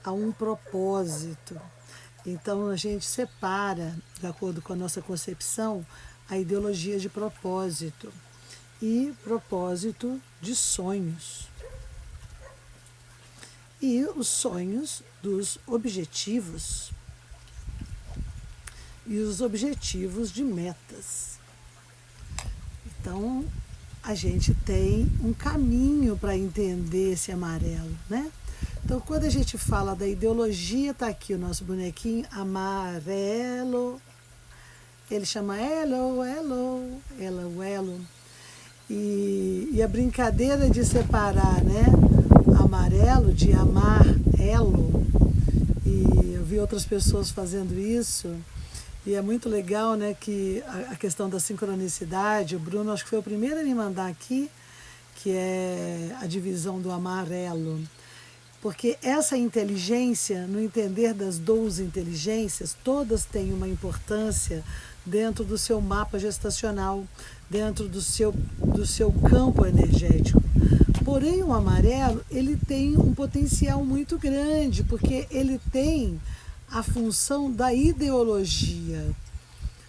a um propósito. Então a gente separa, de acordo com a nossa concepção, a ideologia de propósito e propósito de sonhos. E os sonhos dos objetivos e os objetivos de metas. Então, a gente tem um caminho para entender esse amarelo, né? Então, quando a gente fala da ideologia, tá aqui o nosso bonequinho amarelo. Ele chama Elo, Elo, Elo, Elo. E a brincadeira de separar, né, amarelo de amar elo, e eu vi outras pessoas fazendo isso, e é muito legal, né, que a questão da sincronicidade, o Bruno acho que foi o primeiro a me mandar aqui, que é a divisão do amarelo. Porque essa inteligência, no entender das 12 inteligências, todas têm uma importância dentro do seu mapa gestacional, dentro do seu campo energético. Porém, o amarelo, ele tem um potencial muito grande, porque ele tem a função da ideologia,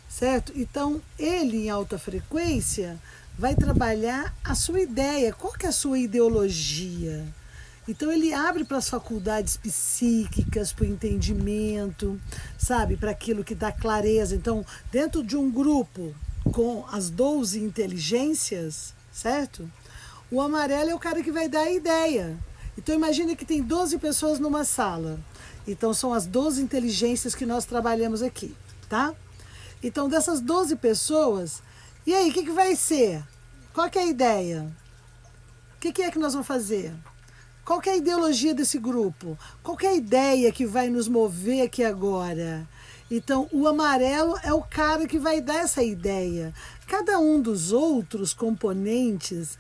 certo? Então, ele em alta frequência vai trabalhar a sua ideia. Qual que é a sua ideologia? Então ele abre para as faculdades psíquicas, para o entendimento, sabe, para aquilo que dá clareza. Então, dentro de um grupo com as 12 inteligências, certo? O amarelo é o cara que vai dar a ideia. Então imagina que tem 12 pessoas numa sala. Então são as 12 inteligências que nós trabalhamos aqui, tá? Então dessas 12 pessoas, e aí, o que vai ser? Qual que é a ideia? O que é que nós vamos fazer? Qual que é a ideologia desse grupo? Qual que é a ideia que vai nos mover aqui agora? Então, o amarelo é o cara que vai dar essa ideia. Cada um dos outros componentes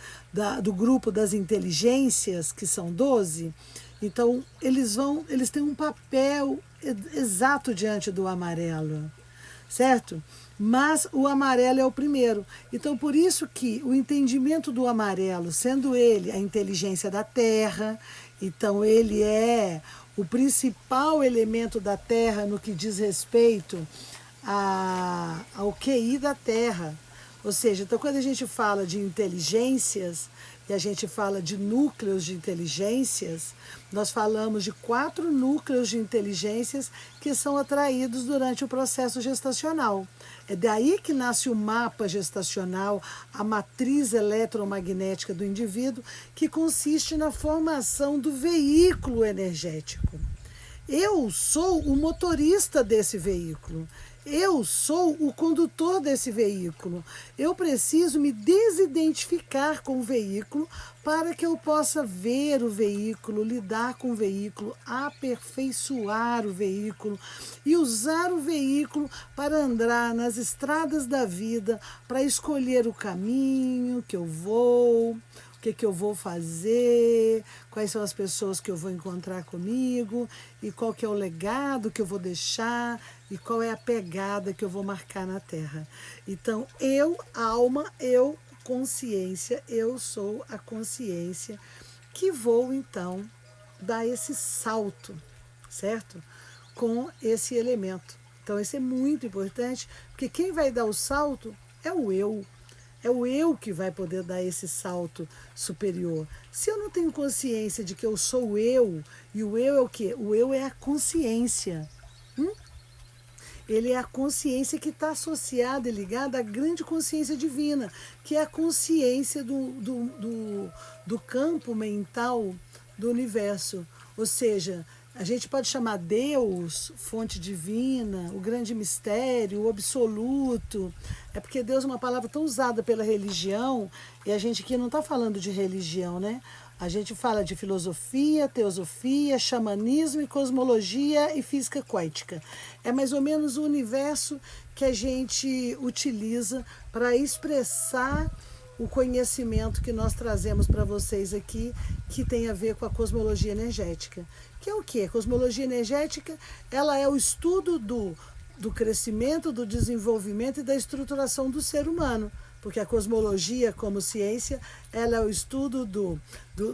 do grupo das inteligências, que são 12, então eles têm um papel exato diante do amarelo, certo? Mas o amarelo é o primeiro. Então, por isso que o entendimento do amarelo, sendo ele a inteligência da Terra, então ele é o principal elemento da Terra no que diz respeito ao QI da Terra. Ou seja, então quando a gente fala de inteligências e a gente fala de núcleos de inteligências, nós falamos de 4 núcleos de inteligências que são atraídos durante o processo gestacional. É daí que nasce o mapa gestacional, a matriz eletromagnética do indivíduo, que consiste na formação do veículo energético. Eu sou o motorista desse veículo. Eu sou o condutor desse veículo. Eu preciso me desidentificar com o veículo para que eu possa ver o veículo, lidar com o veículo, aperfeiçoar o veículo e usar o veículo para andar nas estradas da vida, para escolher o caminho que eu vou, o que eu vou fazer, quais são as pessoas que eu vou encontrar comigo e qual que é o legado que eu vou deixar e qual é a pegada que eu vou marcar na Terra. Então, eu, alma, eu, consciência, eu sou a consciência que vou, então, dar esse salto, certo? Com esse elemento. Então, isso é muito importante, porque quem vai dar o salto é o eu. É o eu que vai poder dar esse salto superior. Se eu não tenho consciência de que eu sou o eu, e o eu é o quê? O eu é a consciência. Ele é a consciência que está associada e ligada à grande consciência divina, que é a consciência do campo mental do universo. Ou seja, a gente pode chamar Deus, fonte divina, o grande mistério, o absoluto. É porque Deus é uma palavra tão usada pela religião, e a gente aqui não está falando de religião, né? A gente fala de filosofia, teosofia, xamanismo e cosmologia e física quântica. É mais ou menos o universo que a gente utiliza para expressar o conhecimento que nós trazemos para vocês aqui, que tem a ver com a cosmologia energética. Que é o quê? A cosmologia energética, ela é o estudo do crescimento, do desenvolvimento e da estruturação do ser humano. porque a cosmologia, como ciência, ela é o estudo do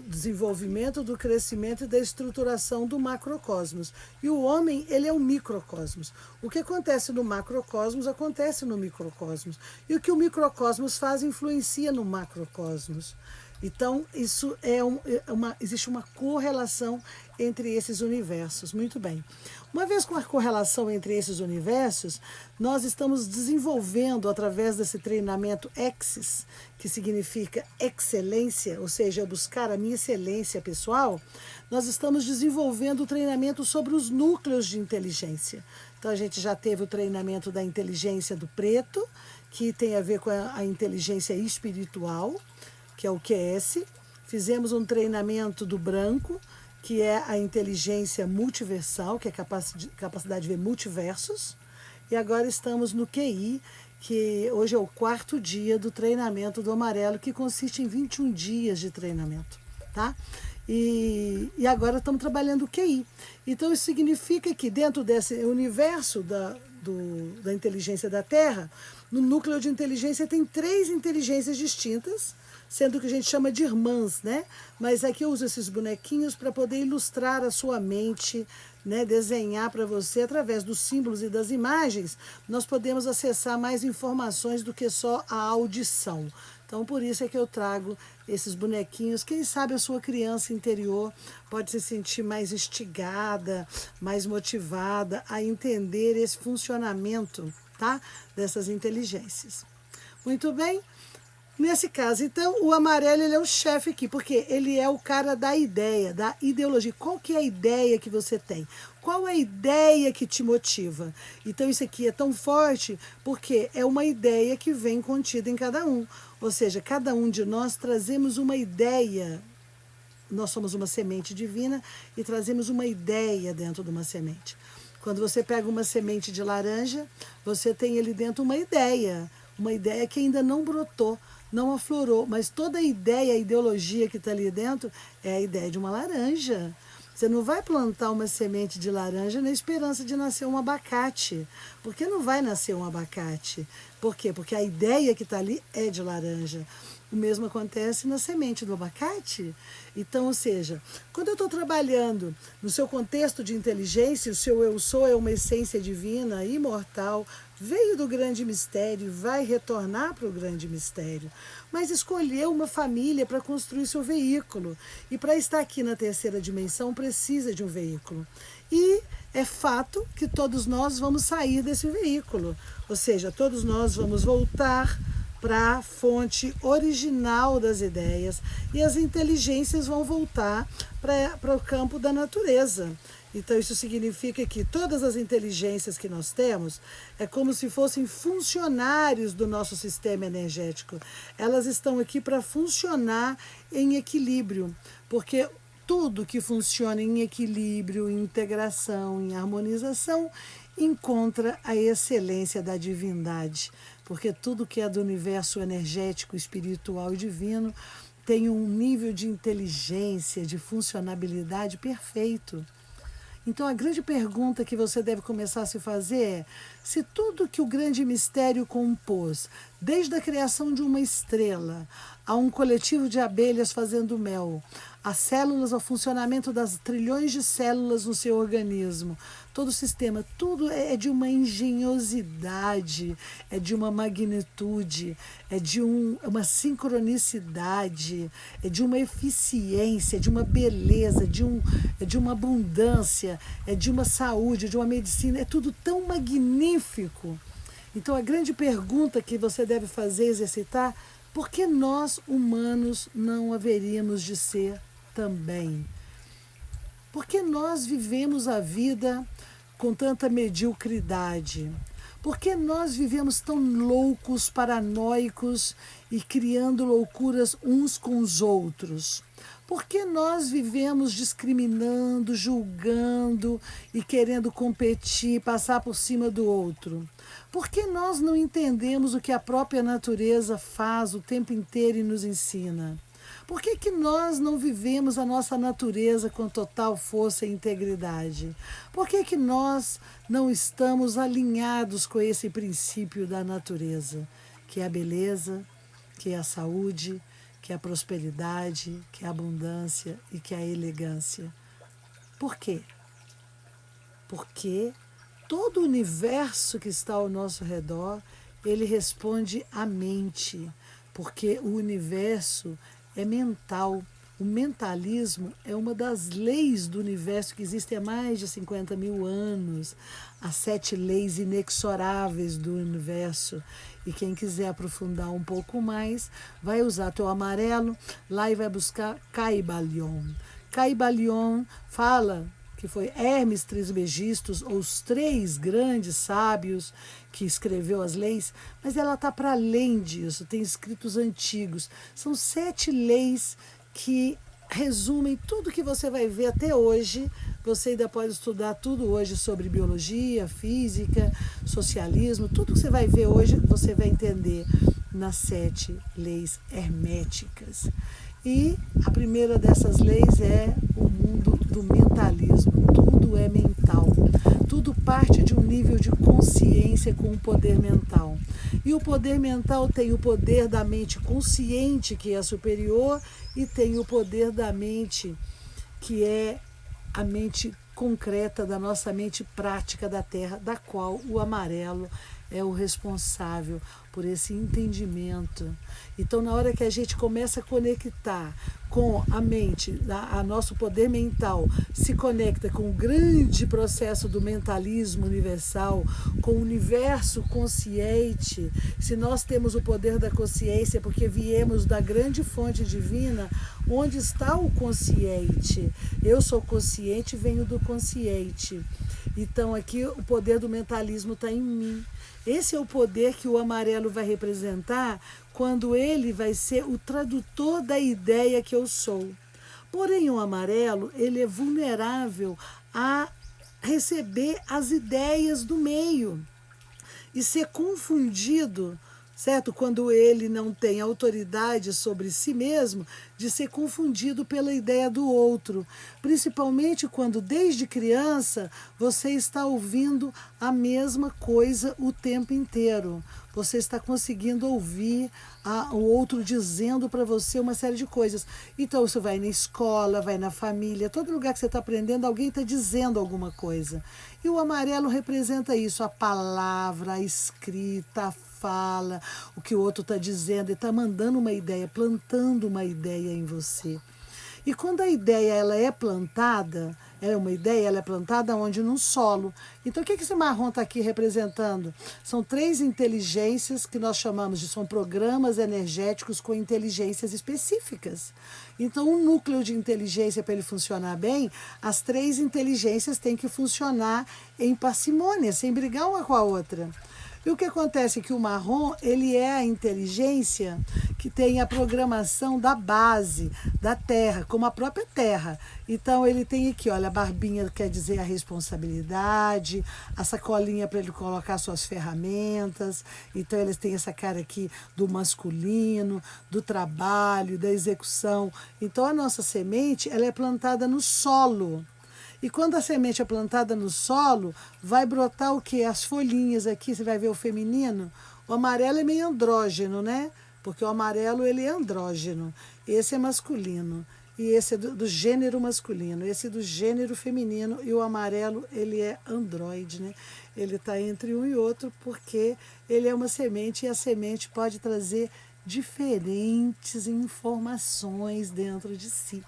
desenvolvimento, do crescimento e da estruturação do macrocosmos. E o homem, ele é o microcosmos. O que acontece no macrocosmos, acontece no microcosmos. E o que o microcosmos faz, influencia no macrocosmos. Então, isso existe uma correlação entre esses universos. Muito bem. Uma vez com a correlação entre esses universos, nós estamos desenvolvendo, através desse treinamento EXIS, que significa excelência, ou seja, buscar a minha excelência pessoal, nós estamos desenvolvendo o treinamento sobre os núcleos de inteligência. Então, a gente já teve o treinamento da inteligência do preto, que tem a ver com a inteligência espiritual, que é o QS. Fizemos um treinamento do branco, que é a inteligência multiversal, que é a capacidade de ver multiversos. E agora estamos no QI, que hoje é o 4º dia do treinamento do amarelo, que consiste em 21 dias de treinamento, tá? E agora estamos trabalhando o QI. Então, isso significa que dentro desse universo da inteligência da Terra, no núcleo de inteligência tem 3 inteligências distintas, sendo que a gente chama de irmãs, né? Mas aqui eu uso esses bonequinhos para poder ilustrar a sua mente, né? Desenhar para você, através dos símbolos e das imagens, nós podemos acessar mais informações do que só a audição. Então, por isso é que eu trago esses bonequinhos. Quem sabe a sua criança interior pode se sentir mais instigada, mais motivada a entender esse funcionamento, tá? Dessas inteligências. Muito bem? Nesse caso, então, o amarelo ele é o chefe aqui, porque ele é o cara da ideia, da ideologia. Qual que é a ideia que você tem? Qual é a ideia que te motiva? Então, isso aqui é tão forte porque é uma ideia que vem contida em cada um. Ou seja, cada um de nós trazemos uma ideia. Nós somos uma semente divina e trazemos uma ideia dentro de uma semente. Quando você pega uma semente de laranja, você tem ali dentro uma ideia que ainda não brotou, não aflorou, mas toda a ideia, a ideologia que está ali dentro é a ideia de uma laranja. Você não vai plantar uma semente de laranja na esperança de nascer um abacate, porque não vai nascer um abacate. Por quê? Porque a ideia que está ali é de laranja. O mesmo acontece na semente do abacate. Então, ou seja, quando eu estou trabalhando no seu contexto de inteligência, o seu eu sou é uma essência divina, imortal, veio do grande mistério, vai retornar para o grande mistério, mas escolheu uma família para construir seu veículo. E para estar aqui na 3ª dimensão precisa de um veículo. E é fato que todos nós vamos sair desse veículo, ou seja, todos nós vamos voltar para a fonte original das ideias e as inteligências vão voltar para o campo da natureza. Então, isso significa que todas as inteligências que nós temos é como se fossem funcionários do nosso sistema energético. Elas estão aqui para funcionar em equilíbrio, porque tudo que funciona em equilíbrio, em integração, em harmonização, encontra a excelência da divindade, porque tudo que é do universo energético, espiritual e divino tem um nível de inteligência, de funcionabilidade perfeito. Então, a grande pergunta que você deve começar a se fazer é: se tudo que o grande mistério compôs, desde a criação de uma estrela, a um coletivo de abelhas fazendo mel, as células, ao funcionamento das trilhões de células no seu organismo, todo o sistema, tudo é de uma engenhosidade, é de uma magnitude, é de uma sincronicidade, é de uma eficiência, é de uma beleza, é de uma abundância, é de uma saúde, de uma medicina, é tudo tão magnífico. Então, a grande pergunta que você deve fazer, exercitar: por que nós, humanos, não haveríamos de ser também? Por que nós vivemos a vida com tanta mediocridade? Por que nós vivemos tão loucos, paranoicos e criando loucuras uns com os outros? Por que nós vivemos discriminando, julgando e querendo competir, passar por cima do outro? Por que nós não entendemos o que a própria natureza faz o tempo inteiro e nos ensina? Por que nós não vivemos a nossa natureza com total força e integridade? Por que nós não estamos alinhados com esse princípio da natureza, que é a beleza, que é a saúde, que é a prosperidade, que é a abundância e que é a elegância. Por quê? Porque todo o universo que está ao nosso redor, ele responde à mente, porque o universo é mental. O mentalismo é uma das leis do universo que existem há mais de 50 mil anos, as 7 leis inexoráveis do universo. E quem quiser aprofundar um pouco mais, vai usar teu amarelo lá e vai buscar Caibalion. Caibalion fala que foi Hermes Trismegistus, ou os 3 grandes sábios que escreveu as leis, mas ela está para além disso, tem escritos antigos. São 7 leis que resumem tudo que você vai ver até hoje. Você ainda pode estudar tudo hoje sobre biologia, física, socialismo, tudo que você vai ver hoje, você vai entender nas 7 leis herméticas. E a primeira dessas leis é o mundo do mentalismo. Tudo é mental. Tudo parte de um nível de consciência com o poder mental. E o poder mental tem o poder da mente consciente, que é superior, e tem o poder da mente, que é a mente concreta, da nossa mente prática da Terra, da qual o amarelo é o responsável por esse entendimento. Então, na hora que a gente começa a conectar com a mente, a nosso poder mental se conecta com o grande processo do mentalismo universal, com o universo consciente. Se nós temos o poder da consciência, porque viemos da grande fonte divina, onde está o consciente? Eu sou consciente, venho do consciente. Então, aqui o poder do mentalismo está em mim. Esse é o poder que o amarelo vai representar quando ele vai ser o tradutor da ideia que eu sou. Porém, o amarelo, ele é vulnerável a receber as ideias do meio e ser confundido, certo? Quando ele não tem autoridade sobre si mesmo, de ser confundido pela ideia do outro. Principalmente quando, desde criança, você está ouvindo a mesma coisa o tempo inteiro. Você está conseguindo ouvir o outro dizendo para você uma série de coisas. Então, você vai na escola, vai na família, todo lugar que você está aprendendo, alguém está dizendo alguma coisa. E o amarelo representa isso, a palavra, a escrita, a fala, o que o outro está dizendo, ele está mandando uma ideia, plantando uma ideia em você. E quando a ideia ela é plantada, ela é plantada onde? Num solo. Então o que esse marrom está aqui representando? São 3 inteligências que nós chamamos são programas energéticos com inteligências específicas. Então um núcleo de inteligência, para ele funcionar bem, as 3 inteligências têm que funcionar em parcimônia, sem brigar uma com a outra. E o que acontece é que o marrom, ele é a inteligência que tem a programação da base, da terra, como a própria terra. Então ele tem aqui, olha, a barbinha quer dizer a responsabilidade, a sacolinha para ele colocar suas ferramentas. Então eles têm essa cara aqui do masculino, do trabalho, da execução. Então a nossa semente, ela é plantada no solo. E quando a semente é plantada no solo, vai brotar o quê? As folhinhas aqui, você vai ver o feminino. O amarelo é meio andrógeno, né? Porque o amarelo, ele é andrógeno. Esse é masculino. E esse é do gênero masculino. Esse é do gênero feminino. E o amarelo, ele é androide, né? Ele está entre um e outro porque ele é uma semente e a semente pode trazer diferentes informações dentro de si.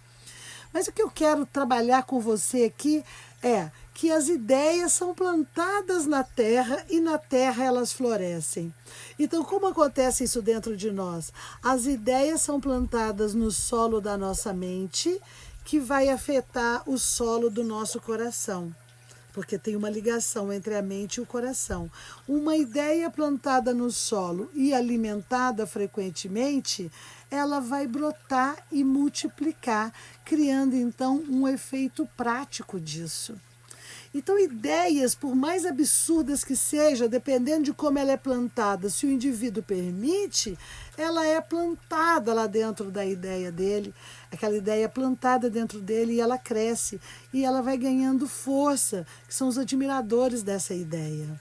Mas o que eu quero trabalhar com você aqui é que as ideias são plantadas na terra e na terra elas florescem. Então, como acontece isso dentro de nós? As ideias são plantadas no solo da nossa mente, que vai afetar o solo do nosso coração. Porque tem uma ligação entre a mente e o coração. Uma ideia plantada no solo e alimentada frequentemente, ela vai brotar e multiplicar, criando então um efeito prático disso. Então, ideias, por mais absurdas que sejam, dependendo de como ela é plantada, se o indivíduo permite, ela é plantada lá dentro da ideia dele, aquela ideia é plantada dentro dele e ela cresce e ela vai ganhando força, que são os admiradores dessa ideia.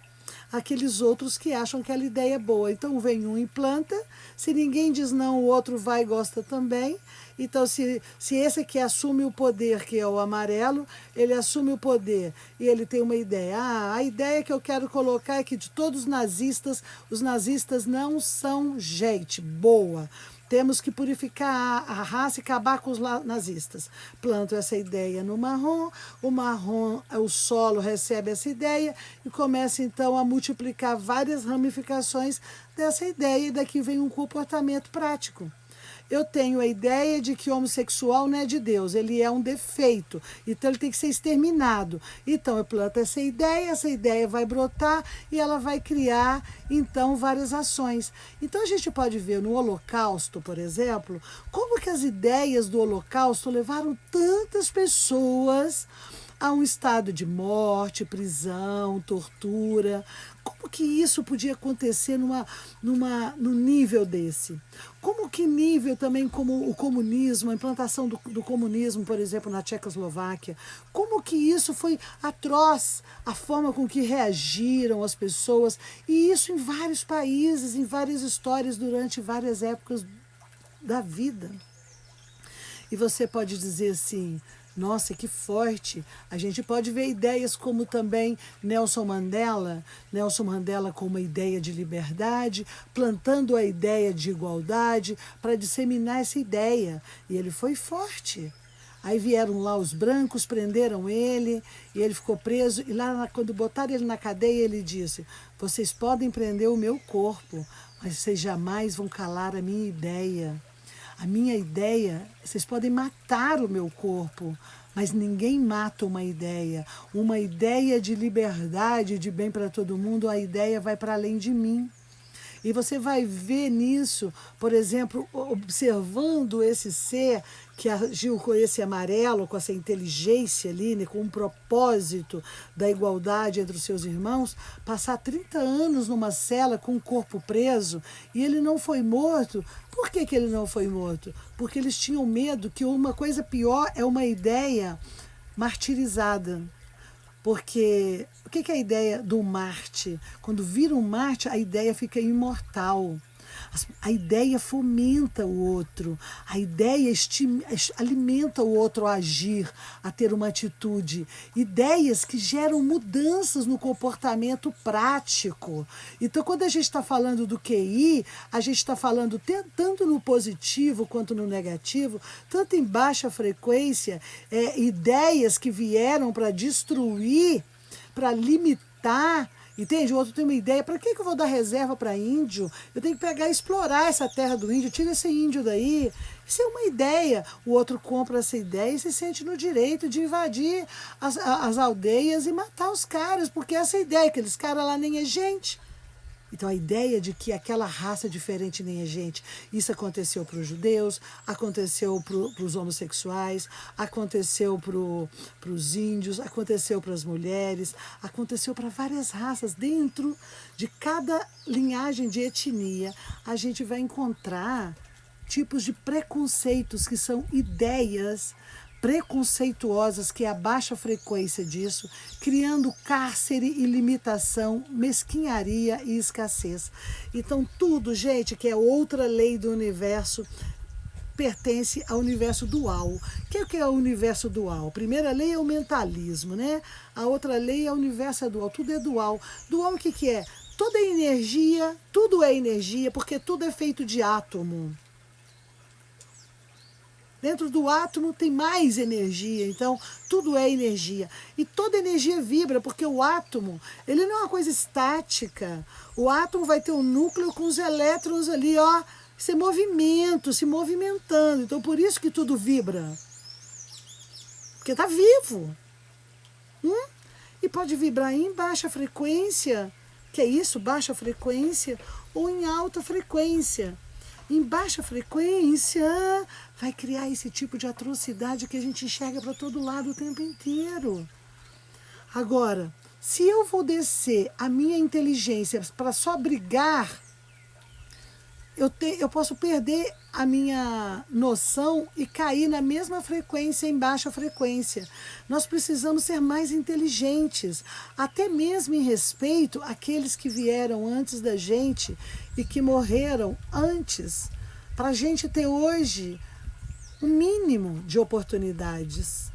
aqueles outros que acham aquela ideia boa. Então vem um e planta, se ninguém diz não, o outro vai e gosta também. Então, se esse aqui assume o poder, que é o amarelo, ele assume o poder e ele tem uma ideia. A ideia que eu quero colocar é que de todos os nazistas não são gente boa. Temos que purificar a raça e acabar com os nazistas. Planto essa ideia no marrom, o solo recebe essa ideia e começa então a multiplicar várias ramificações dessa ideia, e daqui vem um comportamento prático. Eu tenho a ideia de que o homossexual não é de Deus, ele é um defeito, então ele tem que ser exterminado. Então eu planto essa ideia vai brotar e ela vai criar, então, várias ações. Então a gente pode ver no Holocausto, por exemplo, como que as ideias do Holocausto levaram tantas pessoas a um estado de morte, prisão, tortura. Como que isso podia acontecer num nível desse? Como que nível também como o comunismo, a implantação do comunismo, por exemplo, na Tchecoslováquia, como que isso foi atroz, a forma com que reagiram as pessoas, e isso em vários países, em várias histórias, durante várias épocas da vida. E você pode dizer assim, nossa, que forte. A gente pode ver ideias como também Nelson Mandela com uma ideia de liberdade, plantando a ideia de igualdade para disseminar essa ideia. E ele foi forte. Aí vieram lá os brancos, prenderam ele, e ele ficou preso. E lá, quando botaram ele na cadeia, ele disse, vocês podem prender o meu corpo, mas vocês jamais vão calar a minha ideia. A minha ideia, vocês podem matar o meu corpo, mas ninguém mata uma ideia. Uma ideia de liberdade, de bem para todo mundo, a ideia vai para além de mim. E você vai ver nisso, por exemplo, observando esse ser que agiu com esse amarelo, com essa inteligência ali, né, com um propósito da igualdade entre os seus irmãos, passar 30 anos numa cela com o corpo preso e ele não foi morto. Por que ele não foi morto? Porque eles tinham medo que uma coisa pior é uma ideia martirizada. Porque o que é a ideia do Marte? Quando vira um Marte, a ideia fica imortal. A ideia fomenta o outro, a ideia alimenta o outro a agir, a ter uma atitude. Ideias que geram mudanças no comportamento prático. Então, quando a gente está falando do QI, a gente está falando tanto no positivo quanto no negativo, tanto em baixa frequência, ideias que vieram para destruir, para limitar. Entende? O outro tem uma ideia, para que eu vou dar reserva para índio? Eu tenho que pegar e explorar essa terra do índio, tira esse índio daí. Isso é uma ideia. O outro compra essa ideia e se sente no direito de invadir as aldeias e matar os caras, porque essa ideia, aqueles caras lá nem é gente. Então a ideia de que aquela raça diferente nem é gente, isso aconteceu para os judeus, aconteceu para os homossexuais, aconteceu para os índios, aconteceu para as mulheres, aconteceu para várias raças. Dentro de cada linhagem de etnia, a gente vai encontrar tipos de preconceitos que são ideias preconceituosas, que é a baixa frequência disso, criando cárcere e limitação, mesquinharia e escassez. Então tudo, gente, que é outra lei do universo, pertence ao universo dual. O que é o universo dual? A primeira lei é o mentalismo, né? A outra lei é o universo dual. Tudo é dual. Dual o que é? Toda energia, tudo é energia, porque tudo é feito de átomo. Dentro do átomo tem mais energia, então tudo é energia. E toda energia vibra, porque o átomo, ele não é uma coisa estática. O átomo vai ter um núcleo com os elétrons ali, ó, se movimentando. Então por isso que tudo vibra. Porque está vivo. E pode vibrar em baixa frequência, que é isso, baixa frequência, ou em alta frequência. Em baixa frequência, vai criar esse tipo de atrocidade que a gente enxerga para todo lado o tempo inteiro. Agora, se eu vou descer a minha inteligência para só brigar, eu posso perder a minha noção e cair na mesma frequência, em baixa frequência. Nós precisamos ser mais inteligentes, até mesmo em respeito àqueles que vieram antes da gente e que morreram antes, para a gente ter hoje um mínimo de oportunidades,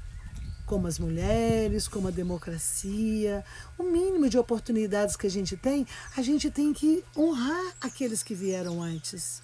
como as mulheres, como a democracia, o mínimo de oportunidades que a gente tem que honrar aqueles que vieram antes.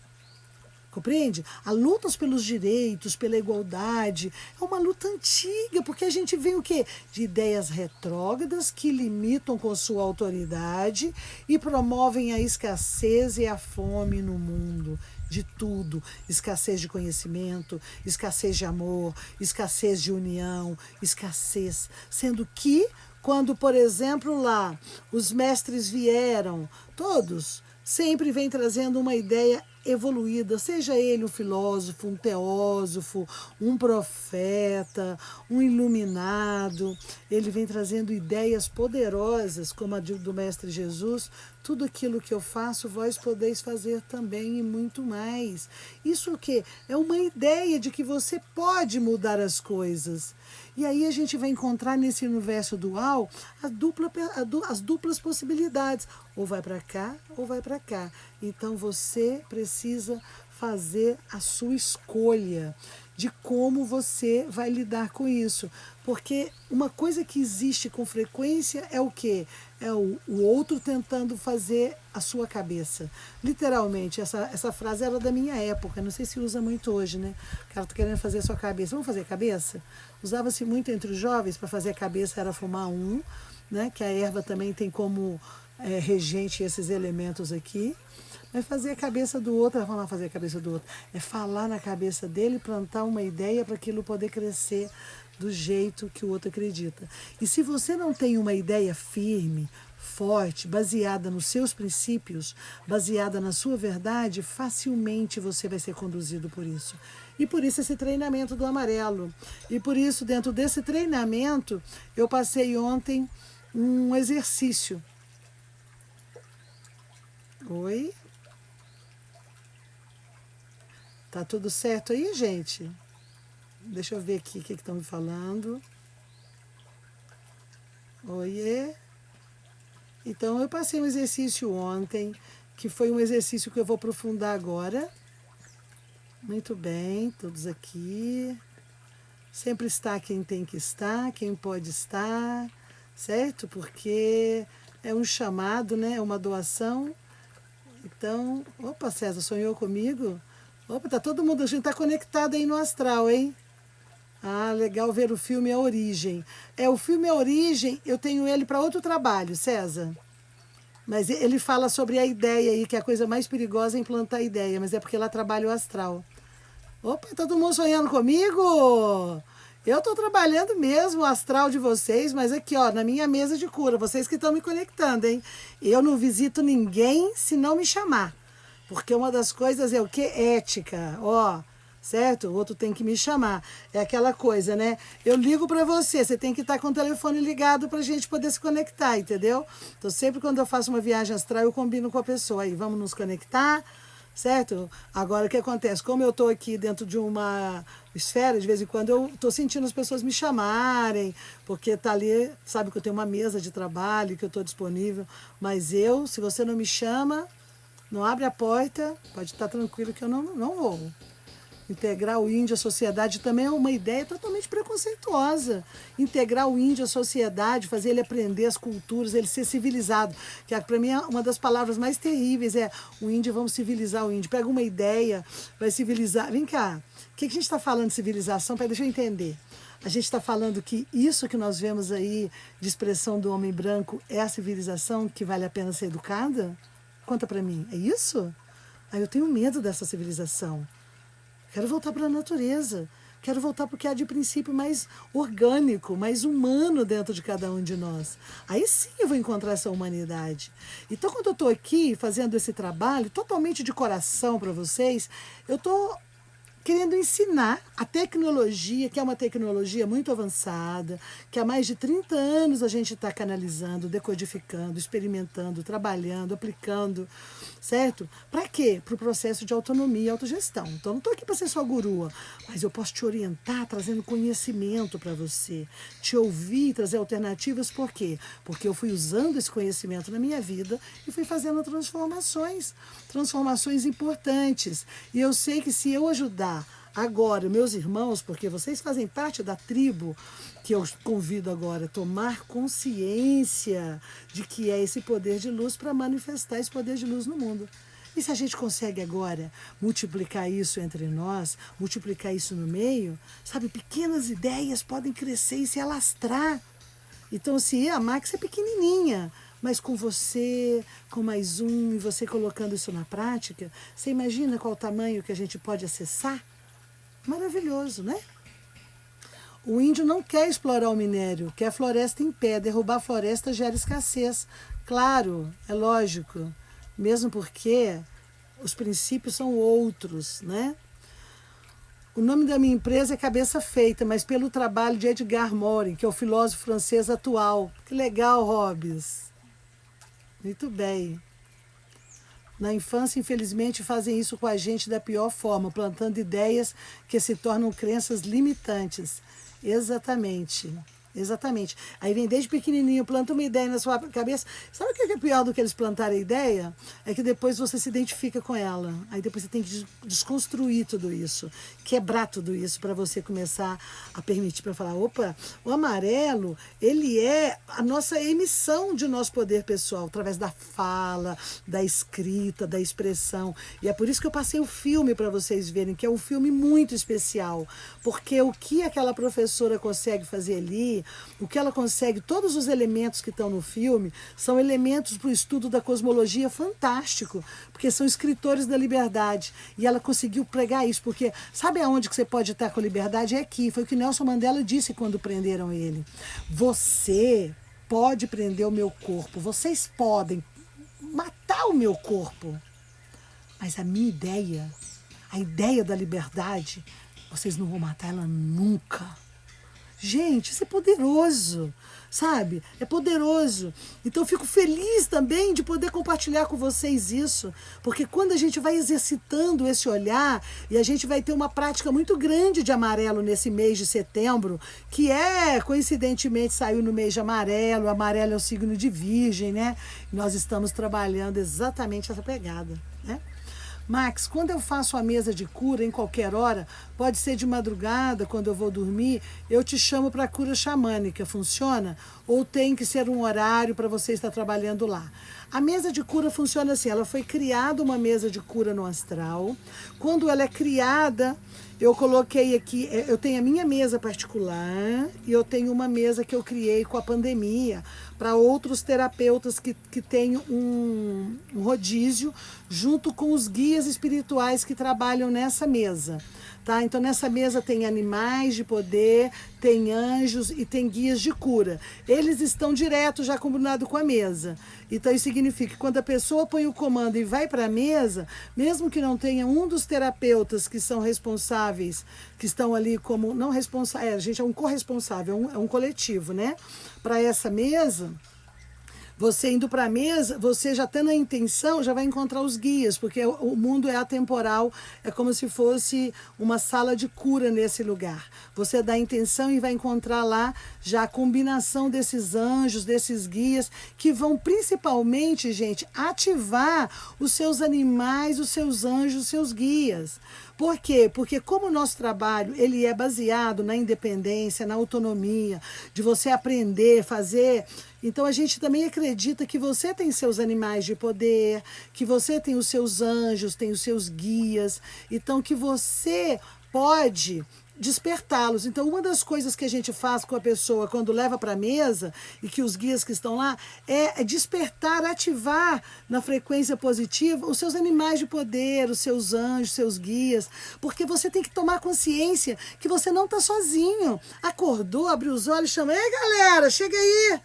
Compreende? A luta pelos direitos, pela igualdade, é uma luta antiga, porque a gente vem o quê? De ideias retrógradas que limitam com sua autoridade e promovem a escassez e a fome no mundo. De tudo, escassez de conhecimento, escassez de amor, escassez de união, escassez. Sendo que, quando, por exemplo, lá os mestres vieram, todos sempre vêm trazendo uma ideia evoluída, seja ele um filósofo, um teósofo, um profeta, um iluminado, ele vem trazendo ideias poderosas, como a do Mestre Jesus. Tudo aquilo que eu faço, vós podeis fazer também e muito mais. Isso o quê? É uma ideia de que você pode mudar as coisas. E aí a gente vai encontrar nesse universo dual as duplas possibilidades. Ou vai para cá, ou vai para cá. Então você precisa fazer a sua escolha de como você vai lidar com isso. Porque uma coisa que existe com frequência é o quê? É o outro tentando fazer a sua cabeça. Literalmente, essa frase era da minha época, não sei se usa muito hoje, né? O cara tá querendo fazer a sua cabeça. Vamos fazer cabeça? Usava-se muito entre os jovens para fazer a cabeça, era fumar né? Que a erva também tem como regente esses elementos aqui. Mas fazer a cabeça do outro, vamos lá fazer a cabeça do outro, é falar na cabeça dele, plantar uma ideia para aquilo poder crescer do jeito que o outro acredita. E se você não tem uma ideia firme, forte, baseada nos seus princípios, baseada na sua verdade, facilmente você vai ser conduzido por isso. E por isso esse treinamento do amarelo. E por isso, dentro desse treinamento, eu passei ontem um exercício. Oi? Tá tudo certo aí, gente? Deixa eu ver aqui o que estão me falando. Oiê. Então, eu passei um exercício ontem, que foi um exercício que eu vou aprofundar agora. Muito bem, todos aqui. Sempre está quem tem que estar, quem pode estar, certo? Porque é um chamado, né? É uma doação. Então, opa, César, sonhou comigo? Opa, tá todo mundo, a gente tá conectado aí no astral, hein? Ah, legal ver o filme A Origem. O filme A Origem, eu tenho ele para outro trabalho, César. Mas ele fala sobre a ideia aí, que é a coisa mais perigosa é implantar a ideia, mas é porque lá trabalha o astral. Opa, tá todo mundo sonhando comigo? Eu tô trabalhando mesmo o astral de vocês, mas aqui, ó, na minha mesa de cura, vocês que estão me conectando, hein? Eu não visito ninguém se não me chamar. Porque uma das coisas é o quê? Ética, ó, certo? O outro tem que me chamar. É aquela coisa, né? Eu ligo para você, você tem que estar com o telefone ligado para a gente poder se conectar, entendeu? Então, sempre quando eu faço uma viagem astral, eu combino com a pessoa. Aí, vamos nos conectar, certo? Agora, o que acontece? Como eu estou aqui dentro de uma esfera, de vez em quando eu estou sentindo as pessoas me chamarem, porque tá ali, sabe que eu tenho uma mesa de trabalho, que eu estou disponível. Mas se você não me chama... Não abre a porta, pode estar tranquilo que eu não vou. Integrar o índio à sociedade também é uma ideia totalmente preconceituosa. Integrar o índio à sociedade, fazer ele aprender as culturas, ele ser civilizado. Que para mim é uma das palavras mais terríveis, o índio, vamos civilizar o índio. Pega uma ideia, vai civilizar. Vem cá, o que a gente está falando de civilização? Deixa eu entender. A gente está falando que isso que nós vemos aí de expressão do homem branco é a civilização que vale a pena ser educada? Conta pra mim, é isso? Eu tenho medo dessa civilização. Quero voltar para a natureza. Quero voltar para o que há de princípio mais orgânico, mais humano dentro de cada um de nós. Aí sim eu vou encontrar essa humanidade. Então, quando eu estou aqui fazendo esse trabalho totalmente de coração para vocês, eu estou querendo ensinar a tecnologia, que é uma tecnologia muito avançada, que há mais de 30 anos a gente está canalizando, decodificando, experimentando, trabalhando, aplicando, certo? Para quê? Para o processo de autonomia e autogestão. Então, não estou aqui para ser só gurua, mas eu posso te orientar trazendo conhecimento para você, te ouvir, trazer alternativas, por quê? Porque eu fui usando esse conhecimento na minha vida e fui fazendo transformações importantes. E eu sei que se eu ajudar agora meus irmãos, porque vocês fazem parte da tribo que eu convido agora a tomar consciência de que é esse poder de luz para manifestar esse poder de luz no mundo. E se a gente consegue agora multiplicar isso entre nós, multiplicar isso no meio, sabe, pequenas ideias podem crescer e se alastrar. Então, se a Max é pequenininha, mas com você, com mais um, e você colocando isso na prática, você imagina qual o tamanho que a gente pode acessar? Maravilhoso, né? O índio não quer explorar o minério, quer floresta em pé. Derrubar a floresta gera escassez. Claro, é lógico, mesmo porque os princípios são outros, né? O nome da minha empresa é Cabeça Feita, mas pelo trabalho de Edgar Morin, que é o filósofo francês atual. Que legal, Hobbes. Muito bem. Na infância, infelizmente, fazem isso com a gente da pior forma, plantando ideias que se tornam crenças limitantes. Exatamente. Exatamente. Aí vem desde pequenininho, planta uma ideia na sua cabeça. Sabe o que é pior do que eles plantarem a ideia? É que depois você se identifica com ela. Aí depois você tem que desconstruir tudo isso, quebrar tudo isso para você começar a permitir, para falar, opa, o amarelo, ele é a nossa emissão de nosso poder pessoal, através da fala, da escrita, da expressão. E é por isso que eu passei o filme para vocês verem, que é um filme muito especial, porque o que aquela professora consegue fazer ali, o que ela consegue, todos os elementos que estão no filme, são elementos para o estudo da cosmologia fantástico, porque são escritores da liberdade. E ela conseguiu pregar isso, porque sabe aonde que você pode estar com liberdade? É aqui. Foi o que Nelson Mandela disse quando prenderam ele. Você pode prender o meu corpo, vocês podem matar o meu corpo, mas a minha ideia, a ideia da liberdade, vocês não vão matar ela nunca. Gente, isso é poderoso, sabe? É poderoso. Então eu fico feliz também de poder compartilhar com vocês isso, porque quando a gente vai exercitando esse olhar, e a gente vai ter uma prática muito grande de amarelo nesse mês de setembro, que coincidentemente, saiu no mês de amarelo, o amarelo é o signo de Virgem, né? Nós estamos trabalhando exatamente essa pegada, né? Max, quando eu faço a mesa de cura em qualquer hora, pode ser de madrugada, quando eu vou dormir, eu te chamo para cura xamânica, funciona? Ou tem que ser um horário para você estar trabalhando lá? A mesa de cura funciona assim, ela foi criada uma mesa de cura no astral. Quando ela é criada, eu coloquei aqui, eu tenho a minha mesa particular e eu tenho uma mesa que eu criei com a pandemia para outros terapeutas que têm um rodízio junto com os guias espirituais que trabalham nessa mesa. Tá? Então, nessa mesa tem animais de poder, tem anjos e tem guias de cura. Eles estão direto já combinados com a mesa. Então, isso significa que quando a pessoa põe o comando e vai para a mesa, mesmo que não tenha um dos terapeutas que são responsáveis, que estão ali como, não responsável, a gente é um corresponsável, é um coletivo, né? Para essa mesa, você indo para a mesa, você já tendo a intenção, já vai encontrar os guias, porque o mundo é atemporal, é como se fosse uma sala de cura nesse lugar. Você dá a intenção e vai encontrar lá já a combinação desses anjos, desses guias, que vão principalmente, gente, ativar os seus animais, os seus anjos, os seus guias. Por quê? Porque como o nosso trabalho ele é baseado na independência, na autonomia, de você aprender, fazer. Então a gente também acredita que você tem seus animais de poder, que você tem os seus anjos, tem os seus guias, então que você pode despertá-los. Então, uma das coisas que a gente faz com a pessoa quando leva para a mesa e que os guias que estão lá é despertar, ativar na frequência positiva os seus animais de poder, os seus anjos, seus guias, porque você tem que tomar consciência que você não está sozinho. Acordou, abriu os olhos, chama, ei galera, chega aí!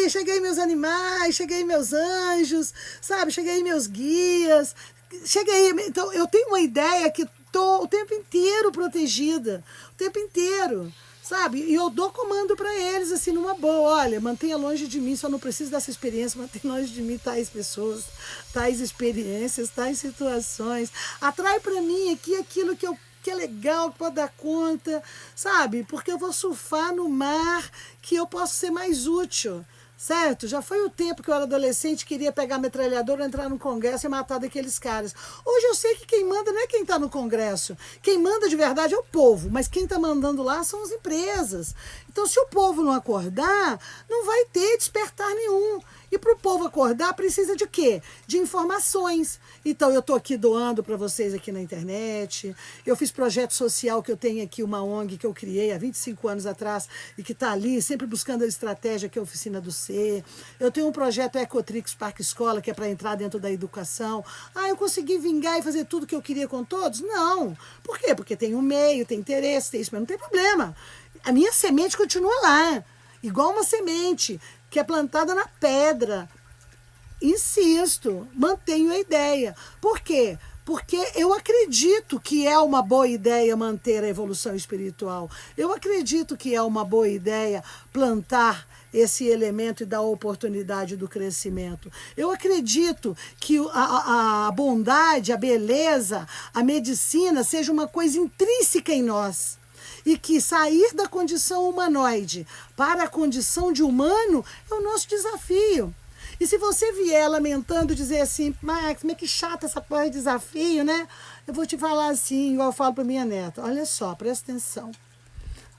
Cheguei meus animais, cheguei meus anjos, sabe? Cheguei meus guias, cheguei. Então, eu tenho uma ideia que tô o tempo inteiro protegida, o tempo inteiro, sabe? E eu dou comando para eles, assim, numa boa. Olha, mantenha longe de mim, só não preciso dessa experiência, mantenha longe de mim tais pessoas, tais experiências, tais situações. Atrai para mim aqui aquilo que é legal, que pode dar conta, sabe? Porque eu vou surfar no mar que eu posso ser mais útil. Certo? Já foi o tempo que eu era adolescente, queria pegar a metralhadora, entrar no Congresso e matar daqueles caras. Hoje eu sei que quem manda não é quem está no Congresso. Quem manda de verdade é o povo, mas quem está mandando lá são as empresas. Então, se o povo não acordar, não vai ter despertar nenhum. E para o povo acordar, precisa de quê? De informações. Então, eu estou aqui doando para vocês aqui na internet. Eu fiz projeto social, que eu tenho aqui uma ONG que eu criei há 25 anos atrás e que está ali, sempre buscando a estratégia, que é a Oficina do Ser. Eu tenho um projeto Ecotrix Parque Escola, que é para entrar dentro da educação. Ah, eu consegui vingar e fazer tudo que eu queria com todos? Não. Por quê? Porque tem um meio, tem interesse, tem isso, mas não tem problema. A minha semente continua lá, igual uma semente que é plantada na pedra. Insisto, mantenho a ideia. Por quê? Porque eu acredito que é uma boa ideia manter a evolução espiritual. Eu acredito que é uma boa ideia plantar esse elemento e dar oportunidade do crescimento. Eu acredito que a bondade, a beleza, a medicina seja uma coisa intrínseca em nós. E que sair da condição humanoide para a condição de humano é o nosso desafio. E se você vier lamentando, dizer assim, Max, mas que chata essa porra de desafio, né? Eu vou te falar assim, igual eu falo para minha neta. Olha só, presta atenção.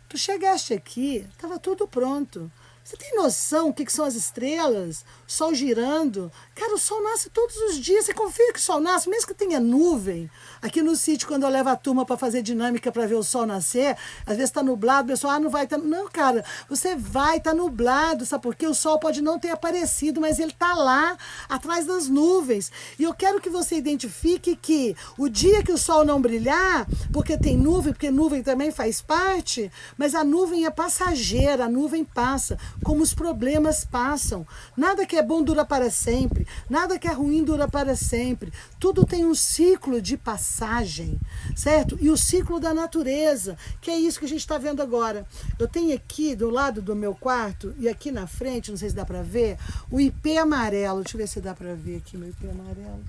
Tu chegaste aqui, estava tudo pronto. Você tem noção o que são as estrelas? O sol girando? Cara, o sol nasce todos os dias. Você confia que o sol nasce, mesmo que tenha nuvem. Aqui no sítio, quando eu levo a turma para fazer dinâmica para ver o sol nascer, às vezes está nublado, o pessoal, não vai estar... Não, cara, você vai, está nublado, sabe por quê? O sol pode não ter aparecido, mas ele está lá, atrás das nuvens. E eu quero que você identifique que o dia que o sol não brilhar, porque tem nuvem, porque nuvem também faz parte, mas a nuvem é passageira, a nuvem passa, como os problemas passam. Nada que é bom dura para sempre, nada que é ruim dura para sempre. Tudo tem um ciclo de passagem, certo? E o ciclo da natureza, que é isso que a gente está vendo agora. Eu tenho aqui do lado do meu quarto e aqui na frente, não sei se dá para ver, o ipê amarelo. Deixa eu ver se dá para ver aqui meu ipê amarelo.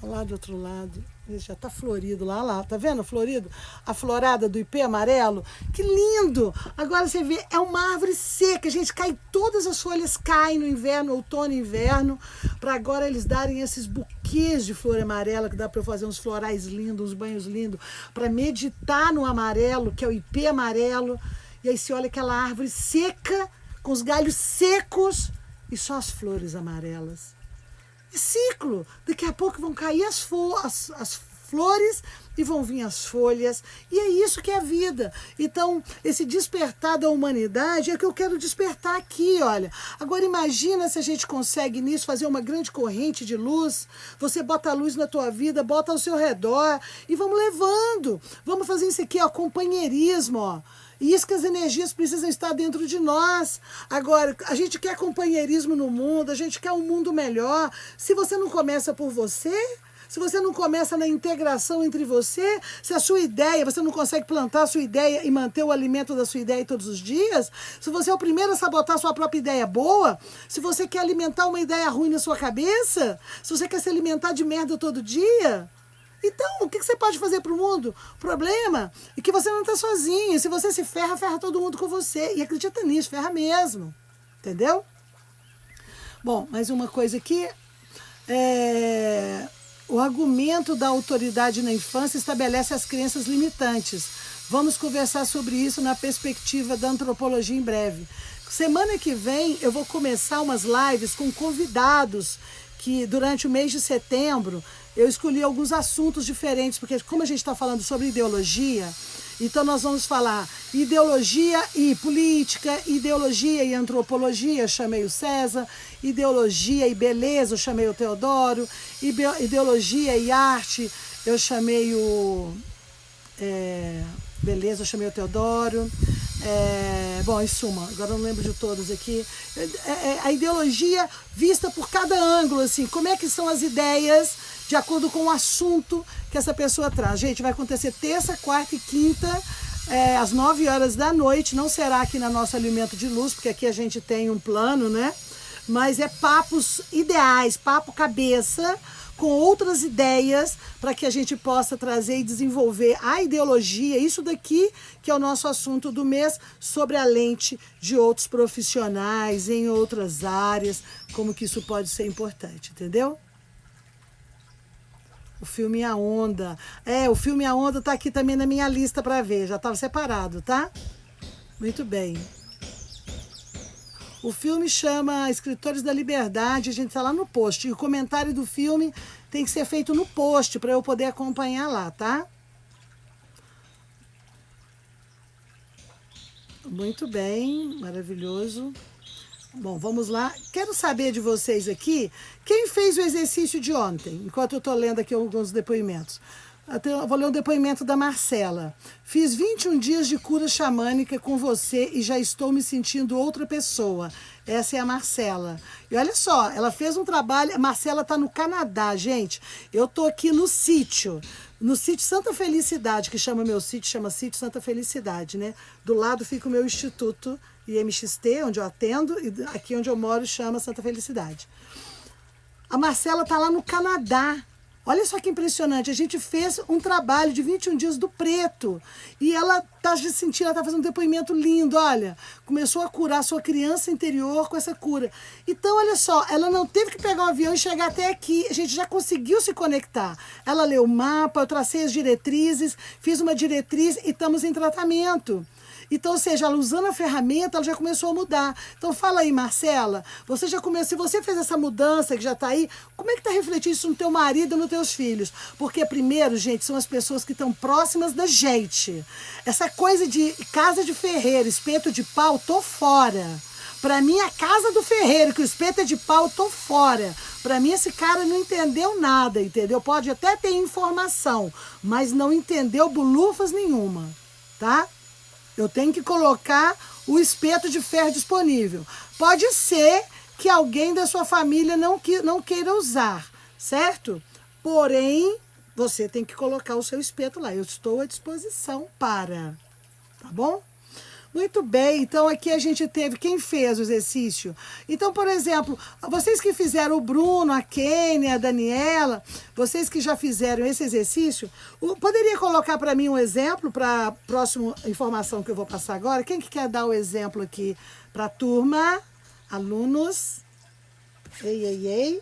Tá lá do outro lado. Ele já está florido lá, tá vendo? Florido, a florada do ipê amarelo. Que lindo! Agora você vê, é uma árvore seca, gente, cai, todas as folhas caem no inverno, outono e inverno, para agora eles darem esses buquês de flor amarela, que dá para eu fazer uns florais lindos, uns banhos lindos, para meditar no amarelo, que é o ipê amarelo. E aí você olha aquela árvore seca, com os galhos secos e só as flores amarelas. Ciclo. Daqui a pouco vão cair as flores e vão vir as folhas. E é isso que é a vida. Então, esse despertar da humanidade é o que eu quero despertar aqui, olha. Agora, imagina se a gente consegue nisso fazer uma grande corrente de luz. Você bota a luz na tua vida, bota ao seu redor e vamos levando. Vamos fazer isso aqui, ó, companheirismo, ó. E isso que as energias precisam estar dentro de nós. Agora, a gente quer companheirismo no mundo, a gente quer um mundo melhor. Se você não começa por você, se você não começa na integração entre você, se a sua ideia, você não consegue plantar a sua ideia e manter o alimento da sua ideia todos os dias, se você é o primeiro a sabotar a sua própria ideia boa, se você quer alimentar uma ideia ruim na sua cabeça, se você quer se alimentar de merda todo dia... Então, o que você pode fazer para o mundo? O problema é que você não está sozinho. Se você se ferra, ferra todo mundo com você. E acredita nisso, ferra mesmo. Entendeu? Bom, mais uma coisa aqui. O argumento da autoridade na infância estabelece as crenças limitantes. Vamos conversar sobre isso na perspectiva da antropologia em breve. Semana que vem eu vou começar umas lives com convidados que durante o mês de setembro eu escolhi alguns assuntos diferentes, porque como a gente está falando sobre ideologia, então nós vamos falar ideologia e política, ideologia e antropologia, eu chamei o César, ideologia e beleza, eu chamei o Teodoro, ideologia e arte, eu chamei o Beleza, eu chamei o Teodoro. Bom, em suma, agora eu não lembro de todos aqui. A ideologia vista por cada ângulo, assim, como é que são as ideias de acordo com o assunto que essa pessoa traz. Gente, vai acontecer terça, quarta e quinta, às 9 horas da noite. Não será aqui na nossa Alimento de Luz, porque aqui a gente tem um plano, né? Mas é papos ideais, papo cabeça, com outras ideias para que a gente possa trazer e desenvolver a ideologia, isso daqui que é o nosso assunto do mês, sobre a lente de outros profissionais em outras áreas, como que isso pode ser importante, entendeu? O filme A Onda. O filme A Onda tá aqui também na minha lista para ver, já estava separado, tá? Muito bem. O filme chama Escritores da Liberdade, a gente está lá no post. E o comentário do filme tem que ser feito no post para eu poder acompanhar lá, tá? Muito bem, maravilhoso. Bom, vamos lá. Quero saber de vocês aqui, quem fez o exercício de ontem, enquanto eu estou lendo aqui alguns depoimentos. Eu vou ler o depoimento da Marcela. Fiz 21 dias de cura xamânica com você e já estou me sentindo outra pessoa. Essa é a Marcela. E olha só, ela fez um trabalho... A Marcela está no Canadá, gente. Eu estou aqui no sítio Santa Felicidade, que chama meu sítio, chama Sítio Santa Felicidade, né? Do lado fica o meu instituto IMXT, onde eu atendo, e aqui onde eu moro chama Santa Felicidade. A Marcela está lá no Canadá. Olha só que impressionante, a gente fez um trabalho de 21 dias do preto e ela está sentindo, ela está fazendo um depoimento lindo, olha, começou a curar sua criança interior com essa cura. Então, olha só, ela não teve que pegar um avião e chegar até aqui, a gente já conseguiu se conectar. Ela leu o mapa, eu tracei as diretrizes, fiz uma diretriz e estamos em tratamento. Então, ou seja, ela usando a ferramenta, ela já começou a mudar. Então, fala aí, Marcela, você já começou, se você fez essa mudança que já está aí, como é que está refletindo isso no teu marido e nos teus filhos? Porque, primeiro, gente, são as pessoas que estão próximas da gente. Essa coisa de casa de ferreiro, espeto de pau, tô fora. Para mim, a casa do ferreiro, que o espeto é de pau, tô fora. Para mim, esse cara não entendeu nada, entendeu? Pode até ter informação, mas não entendeu bulufas nenhuma, tá? Eu tenho que colocar o espeto de ferro disponível. Pode ser que alguém da sua família não queira usar, certo? Porém, você tem que colocar o seu espeto lá. Eu estou à disposição para, tá bom? Muito bem, então aqui a gente teve quem fez o exercício. Então, por exemplo, vocês que fizeram, o Bruno, a Kênia, a Daniela, vocês que já fizeram esse exercício, poderia colocar para mim um exemplo para a próxima informação que eu vou passar agora? Quem que quer dar o exemplo aqui para a turma? Alunos? Ei.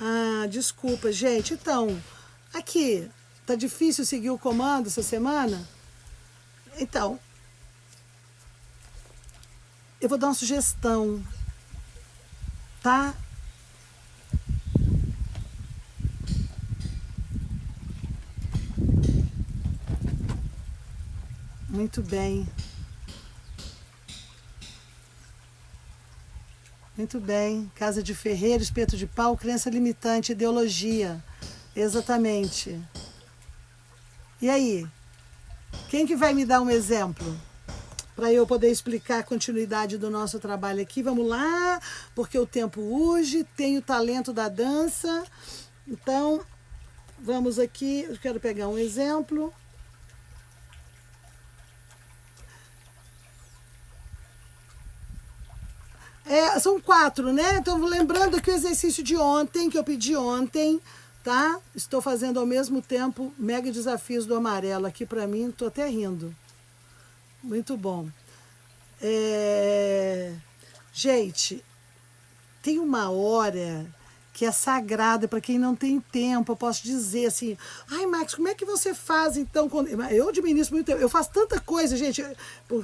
Ah, desculpa, gente. Então, aqui, tá difícil seguir o comando essa semana? Então, eu vou dar uma sugestão, tá? Muito bem. Muito bem. Casa de ferreiro, espeto de pau, crença limitante, ideologia. Exatamente. E aí? Quem que vai me dar um exemplo? Para eu poder explicar a continuidade do nosso trabalho aqui. Vamos lá, porque o tempo urge, tem o talento da dança. Então, vamos aqui. Eu quero pegar um exemplo. São 4, né? Então, lembrando que o exercício de ontem, que eu pedi ontem, tá? Estou fazendo ao mesmo tempo mega desafios do amarelo aqui para mim, estou até rindo. Muito bom. Gente, tem uma hora que é sagrada para quem não tem tempo. Eu posso dizer assim, ai, Max, como é que você faz então? Eu administro muito tempo, eu faço tanta coisa, gente,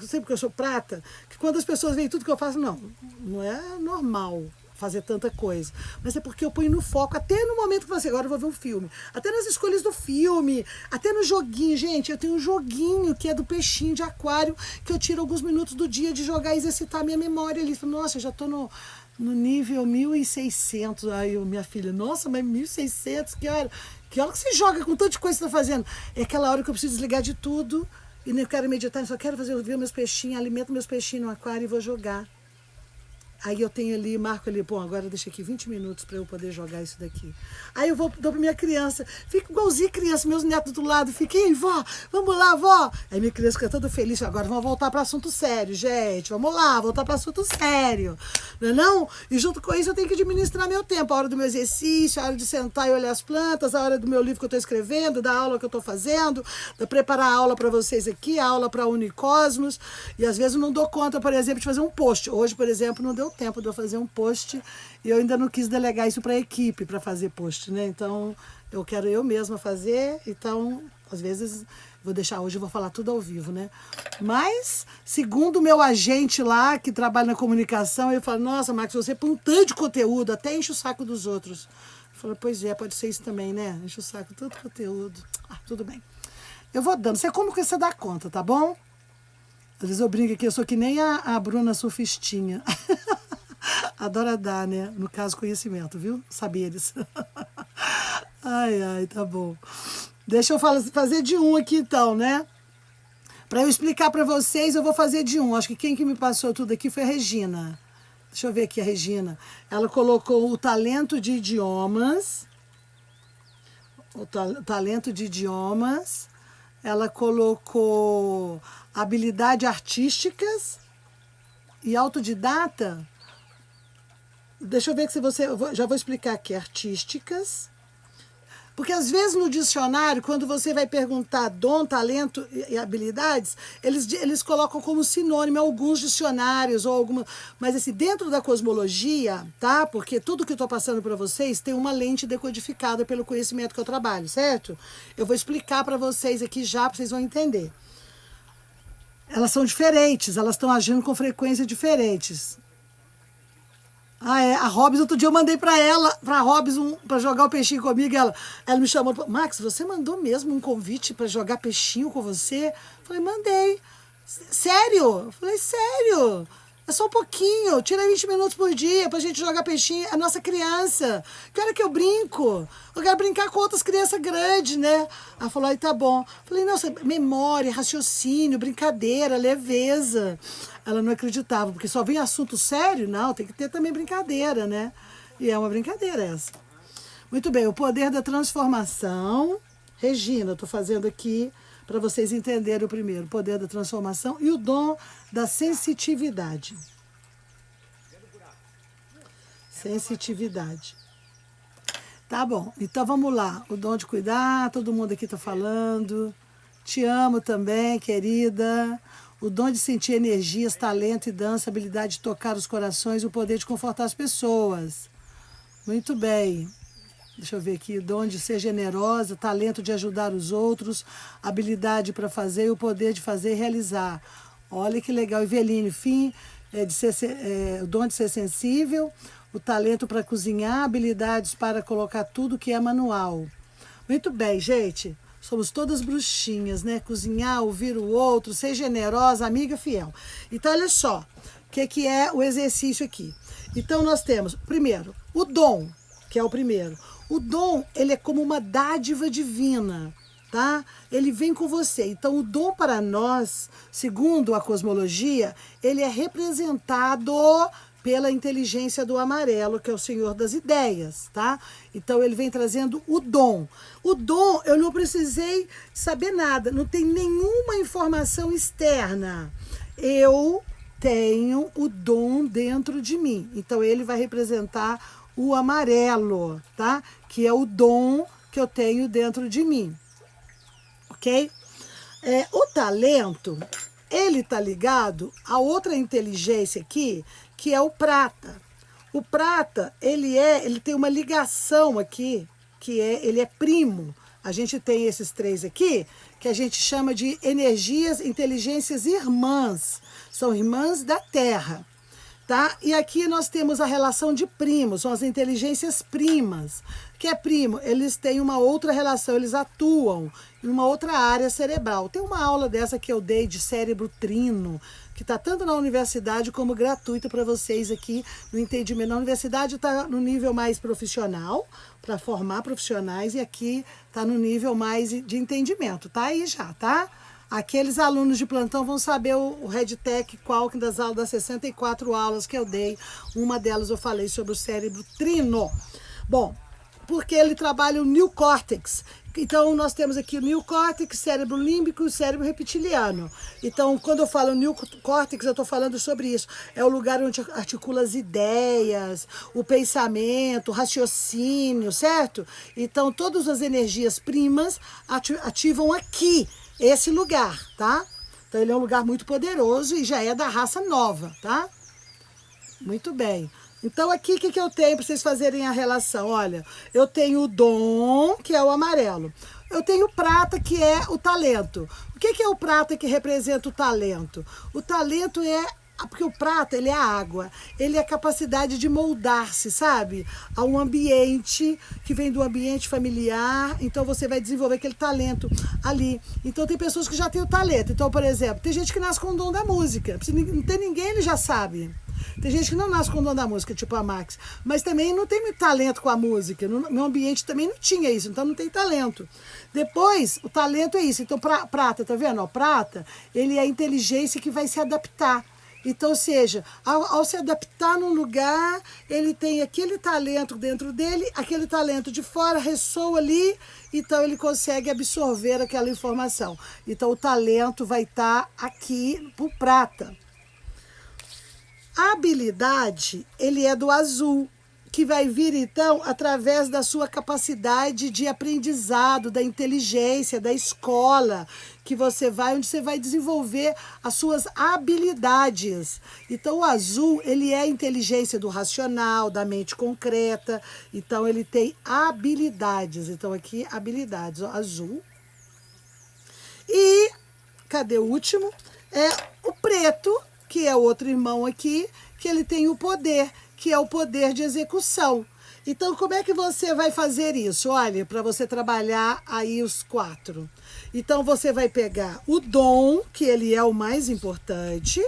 sempre que eu sou prata, que quando as pessoas veem tudo que eu faço, não é normal fazer tanta coisa, mas é porque eu ponho no foco, até no momento que você, agora eu vou ver um filme, até nas escolhas do filme, até no joguinho, gente, eu tenho um joguinho que é do peixinho de aquário, que eu tiro alguns minutos do dia de jogar e exercitar a minha memória ali, nossa, eu já tô no nível 1600. Aí minha filha, nossa, mas 1600, que hora? Que hora que você joga com tanta coisa que você tá fazendo? É aquela hora que eu preciso desligar de tudo e não quero meditar, só quero fazer, ver meus peixinhos, alimento meus peixinhos no aquário e vou jogar. Aí eu tenho ali, marco ali, pô, agora deixa aqui 20 minutos para eu poder jogar isso daqui. Aí eu dou pra minha criança, fica igualzinho criança, meus netos do lado, fiquem, vó, vamos lá, vó. Aí minha criança fica toda feliz, agora vamos voltar para assunto sério, gente, vamos lá, voltar para assunto sério, não é não? E junto com isso eu tenho que administrar meu tempo, a hora do meu exercício, a hora de sentar e olhar as plantas, a hora do meu livro que eu estou escrevendo, da aula que eu estou fazendo, de preparar a aula para vocês aqui, a aula para Unicosmos, e às vezes eu não dou conta, por exemplo, de fazer um post. Hoje, por exemplo, não deu tempo de eu fazer um post e eu ainda não quis delegar isso para a equipe para fazer post, né? Então eu quero eu mesma fazer, então às vezes vou deixar hoje, eu vou falar tudo ao vivo, né? Mas segundo o meu agente lá que trabalha na comunicação, ele fala: nossa, Max, você põe um tanto de conteúdo, até enche o saco dos outros. Eu falo: pois é, pode ser isso também, né? Enche o saco, tanto conteúdo. Tudo bem. Eu vou dando, você como que você dá conta, tá bom? Às vezes eu brinco aqui, eu sou que nem a Bruna Surfistinha. Adora dar, né? No caso, conhecimento, viu? Saberes. Ai, ai, tá bom. Deixa eu fazer de um aqui, então, né? Para eu explicar para vocês, eu vou fazer de um. Acho que quem que me passou tudo aqui foi a Regina. Deixa eu ver aqui a Regina. Ela colocou o talento de idiomas. O talento de idiomas. Ela colocou habilidades artísticas e autodidata. Deixa eu ver se você... Já vou explicar aqui. Artísticas. Porque às vezes no dicionário, quando você vai perguntar dom, talento e habilidades, eles colocam como sinônimo alguns dicionários ou alguma... Mas assim, dentro da cosmologia, tá? Porque tudo que eu estou passando para vocês tem uma lente decodificada pelo conhecimento que eu trabalho, certo? Eu vou explicar para vocês aqui já, para vocês vão entender. Elas são diferentes, elas estão agindo com frequências diferentes. Ah, é. A Robs, outro dia eu mandei pra Robs pra jogar o peixinho comigo. Ela me chamou, Max, você mandou mesmo um convite pra jogar peixinho com você? Eu falei, mandei. Sério? Eu falei, sério? É só um pouquinho, tira 20 minutos por dia pra gente jogar peixinho. A nossa criança. Que hora que eu brinco? Eu quero brincar com outras crianças grandes, né? Ela falou, aí tá bom. Eu falei, nossa, memória, raciocínio, brincadeira, leveza. Ela não acreditava, porque só vem assunto sério? Não, tem que ter também brincadeira, né? E é uma brincadeira essa. Muito bem, o poder da transformação. Regina, eu tô fazendo aqui para vocês entenderem o primeiro, o poder da transformação e o dom da sensitividade. Sensitividade. Tá bom, então vamos lá. O dom de cuidar, todo mundo aqui tá falando. Te amo também, querida. O dom de sentir energias, talento e dança, habilidade de tocar os corações e o poder de confortar as pessoas. Muito bem. Deixa eu ver aqui, dom de ser generosa, talento de ajudar os outros, habilidade para fazer e o poder de fazer e realizar. Olha que legal. Eveline, o dom de ser sensível, o talento para cozinhar, habilidades para colocar tudo que é manual. Muito bem, gente. Somos todas bruxinhas, né? Cozinhar, ouvir o outro, ser generosa, amiga fiel. Então, olha só, o que é o exercício aqui. Então, nós temos, primeiro, o dom, que é o primeiro. O dom, ele é como uma dádiva divina, tá? Ele vem com você. Então, o dom para nós, segundo a cosmologia, ele é representado pela inteligência do amarelo, que é o Senhor das Ideias, tá? Então, ele vem trazendo o dom. O dom, eu não precisei saber nada, não tem nenhuma informação externa. Eu tenho o dom dentro de mim. Então, ele vai representar o amarelo, tá? Que é o dom que eu tenho dentro de mim, ok? O talento, ele tá ligado a outra inteligência aqui, que é o prata. O prata, ele tem uma ligação aqui, ele é primo. A gente tem esses três aqui, que a gente chama de energias, inteligências irmãs. São irmãs da Terra. tá? E aqui nós temos a relação de primos, são as inteligências primas. O que é primo? Eles têm uma outra relação, eles atuam em uma outra área cerebral. Tem uma aula dessa que eu dei de cérebro trino, que está tanto na universidade como gratuita para vocês aqui no entendimento. Na universidade está no nível mais profissional, para formar profissionais, e aqui está no nível mais de entendimento. Tá aí já, tá? Aqueles alunos de plantão vão saber o RedTech, qual que das aulas, das 64 aulas que eu dei, uma delas eu falei sobre o cérebro trino. Bom, porque ele trabalha o neocórtex. Então, nós temos aqui o neocórtex, cérebro límbico e o cérebro reptiliano. Então, quando eu falo neocórtex, eu estou falando sobre isso. É o lugar onde articula as ideias, o pensamento, o raciocínio, certo? Então, todas as energias primas ativam aqui, esse lugar, tá? Então, ele é um lugar muito poderoso e já é da raça nova, tá? Muito bem. Então, aqui, o que eu tenho para vocês fazerem a relação? Olha, eu tenho o dom, que é o amarelo. Eu tenho o prata, que é o talento. O que é o prata que representa o talento? O talento é... Porque o prata, ele é a água. Ele é a capacidade de moldar-se, sabe? A um ambiente que vem do ambiente familiar. Então, você vai desenvolver aquele talento ali. Então, tem pessoas que já têm o talento. Então, por exemplo, tem gente que nasce com o dom da música. Não tem ninguém, ele já sabe. Tem gente que não nasce com o dom da música, tipo a Max, mas também não tem muito talento com a música. No meu ambiente também não tinha isso, então não tem talento. Depois, o talento é isso. Então, prata, tá vendo? Ó, prata, ele é a inteligência que vai se adaptar. Então, ou seja, ao se adaptar num lugar, ele tem aquele talento dentro dele, aquele talento de fora ressoa ali, então ele consegue absorver aquela informação. Então, o talento vai estar aqui pro prata. A habilidade, ele é do azul, que vai vir, então, através da sua capacidade de aprendizado, da inteligência, da escola, que você vai, onde você vai desenvolver as suas habilidades. Então, o azul, ele é a inteligência do racional, da mente concreta, então ele tem habilidades. Então, aqui, habilidades, ó, azul. E, cadê o último? É o preto, que é o outro irmão aqui, que ele tem o poder, que é o poder de execução. Então, como é que você vai fazer isso? Olha, para você trabalhar aí os 4. Então, você vai pegar o dom, que ele é o mais importante,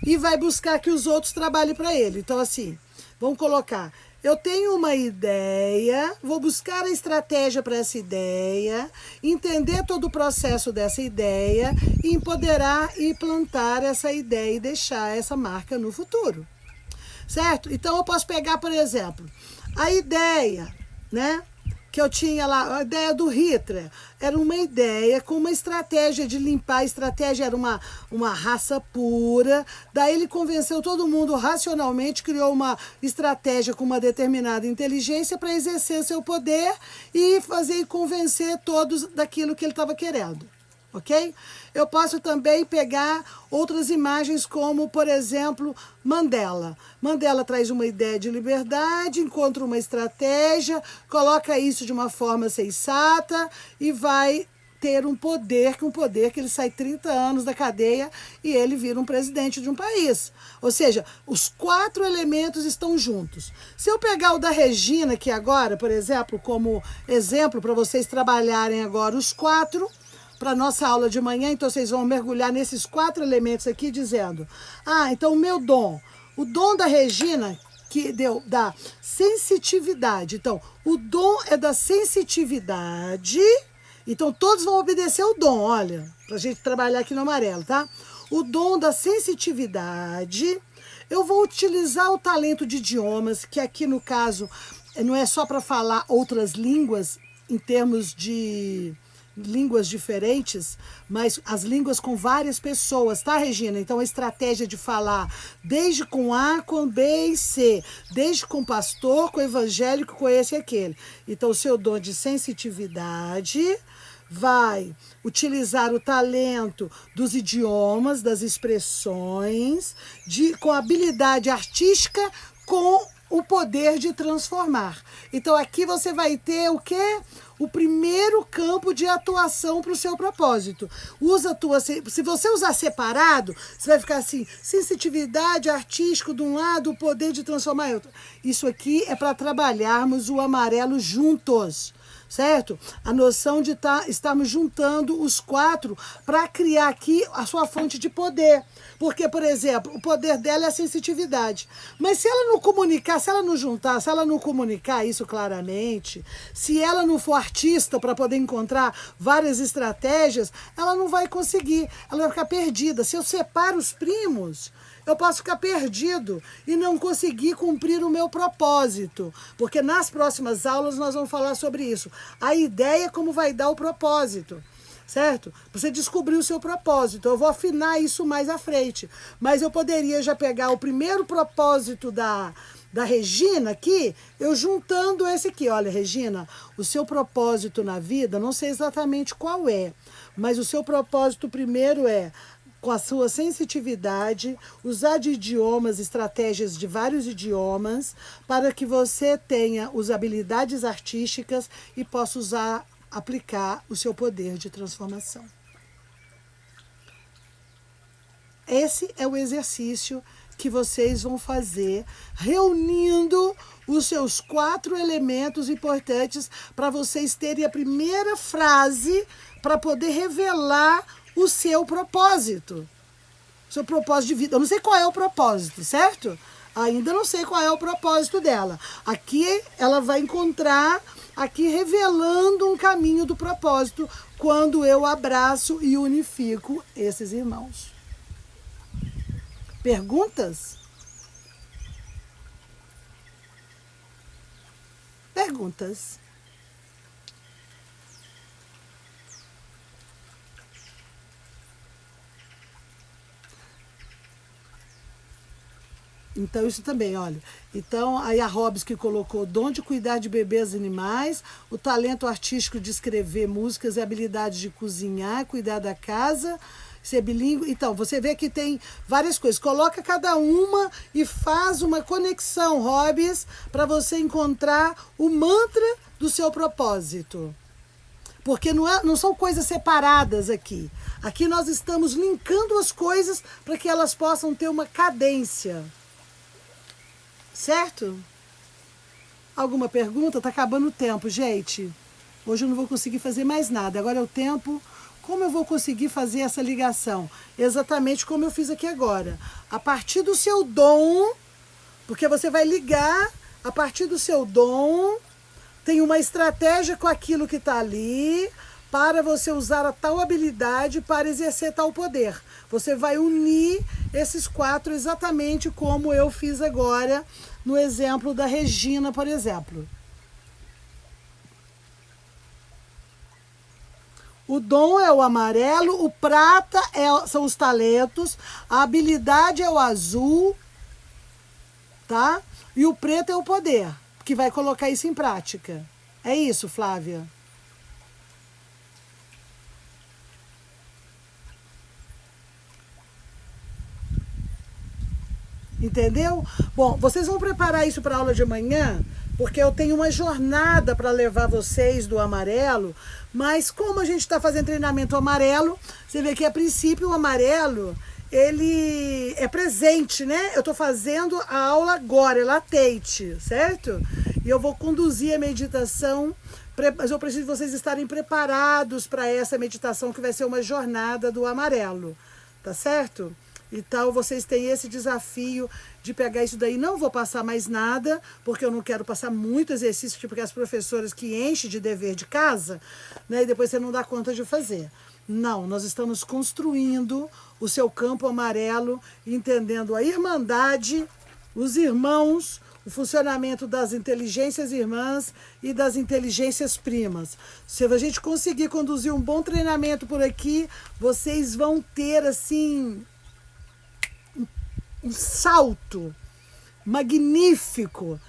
e vai buscar que os outros trabalhem para ele. Então, assim, vamos colocar... Eu tenho uma ideia, vou buscar a estratégia para essa ideia, entender todo o processo dessa ideia, e empoderar e plantar essa ideia e deixar essa marca no futuro. Certo? Então, eu posso pegar, por exemplo, a ideia, né? Que eu tinha lá, a ideia do Hitler, era uma ideia com uma estratégia de limpar, a estratégia era uma raça pura, daí ele convenceu todo mundo racionalmente, criou uma estratégia com uma determinada inteligência para exercer seu poder e fazer e convencer todos daquilo que ele estava querendo. Ok? Eu posso também pegar outras imagens como, por exemplo, Mandela. Mandela traz uma ideia de liberdade, encontra uma estratégia, coloca isso de uma forma sensata e vai ter um poder que ele sai 30 anos da cadeia e ele vira um presidente de um país. Ou seja, os 4 elementos estão juntos. Se eu pegar o da Regina aqui agora, por exemplo, como exemplo para vocês trabalharem agora os 4... para a nossa aula de manhã, então vocês vão mergulhar nesses 4 elementos aqui, dizendo, então o meu dom, o dom da Regina, que deu da sensitividade, então, o dom é da sensitividade, então todos vão obedecer o dom, olha, para a gente trabalhar aqui no amarelo, tá? O dom da sensitividade, eu vou utilizar o talento de idiomas, que aqui no caso, não é só para falar outras línguas, em termos de... línguas diferentes, mas as línguas com várias pessoas, tá, Regina? Então, a estratégia de falar desde com A, com B e C, desde com pastor, com evangélico, com esse e aquele. Então, o seu dom de sensitividade vai utilizar o talento dos idiomas, das expressões, com habilidade artística, com o poder de transformar. Então, aqui você vai ter o quê? o primeiro campo de atuação para o seu propósito. Se você usar separado, você vai ficar assim, sensitividade, artístico de um lado, o poder de transformar em outro. Isso aqui é para trabalharmos o amarelo juntos. Certo? A noção de estarmos juntando os 4 para criar aqui a sua fonte de poder. Porque, por exemplo, o poder dela é a sensitividade. Mas se ela não comunicar, se ela não juntar, se ela não comunicar isso claramente, se ela não for artista para poder encontrar várias estratégias, ela não vai conseguir, ela vai ficar perdida. Se eu separo os primos, eu posso ficar perdido e não conseguir cumprir o meu propósito. Porque nas próximas aulas nós vamos falar sobre isso. A ideia é como vai dar o propósito, certo? Você descobrir o seu propósito. Eu vou afinar isso mais à frente. Mas eu poderia já pegar o primeiro propósito da Regina aqui, eu juntando esse aqui. Olha, Regina, o seu propósito na vida, não sei exatamente qual é, mas o seu propósito primeiro é, com a sua sensitividade, usar de idiomas, estratégias de vários idiomas, para que você tenha as habilidades artísticas e possa aplicar o seu poder de transformação. Esse é o exercício que vocês vão fazer, reunindo os seus 4 elementos importantes para vocês terem a primeira frase para poder revelar o seu propósito. Seu propósito de vida. Eu não sei qual é o propósito, certo? Ainda não sei qual é o propósito dela. Aqui ela vai encontrar, aqui revelando um caminho do propósito, quando eu abraço e unifico esses irmãos. Perguntas? Perguntas? Então, isso também, olha. Então, aí a Hobbes que colocou o dom de cuidar de bebês e animais, o talento artístico de escrever músicas e a habilidade de cozinhar, cuidar da casa, ser bilíngue. Então, você vê que tem várias coisas. Coloca cada uma e faz uma conexão, Hobbes, para você encontrar o mantra do seu propósito. Porque não são coisas separadas aqui. Aqui nós estamos linkando as coisas para que elas possam ter uma cadência. Certo? Alguma pergunta? Está acabando o tempo, gente. Hoje eu não vou conseguir fazer mais nada. Agora é o tempo. Como eu vou conseguir fazer essa ligação? Exatamente como eu fiz aqui agora. A partir do seu dom, porque você vai ligar, a partir do seu dom, tem uma estratégia com aquilo que está ali, para você usar a tal habilidade para exercer tal poder. Você vai unir esses 4 exatamente como eu fiz agora no exemplo da Regina, por exemplo. O dom é o amarelo, o prata são os talentos, a habilidade é o azul, tá? E o preto é o poder, que vai colocar isso em prática. É isso, Flávia? Entendeu? Bom, vocês vão preparar isso para a aula de amanhã, porque eu tenho uma jornada para levar vocês do amarelo, mas como a gente está fazendo treinamento amarelo, você vê que a princípio o amarelo, ele é presente, né? Eu estou fazendo a aula agora, é latente, certo? E eu vou conduzir a meditação, mas eu preciso de vocês estarem preparados para essa meditação, que vai ser uma jornada do amarelo, tá certo? Então, vocês têm esse desafio de pegar isso daí. Não vou passar mais nada, porque eu não quero passar muito exercício, tipo as professoras que enchem de dever de casa, né, e depois você não dá conta de fazer. Não, nós estamos construindo o seu campo amarelo, entendendo a irmandade, os irmãos, o funcionamento das inteligências irmãs e das inteligências primas. Se a gente conseguir conduzir um bom treinamento por aqui, vocês vão ter, assim, um salto magnífico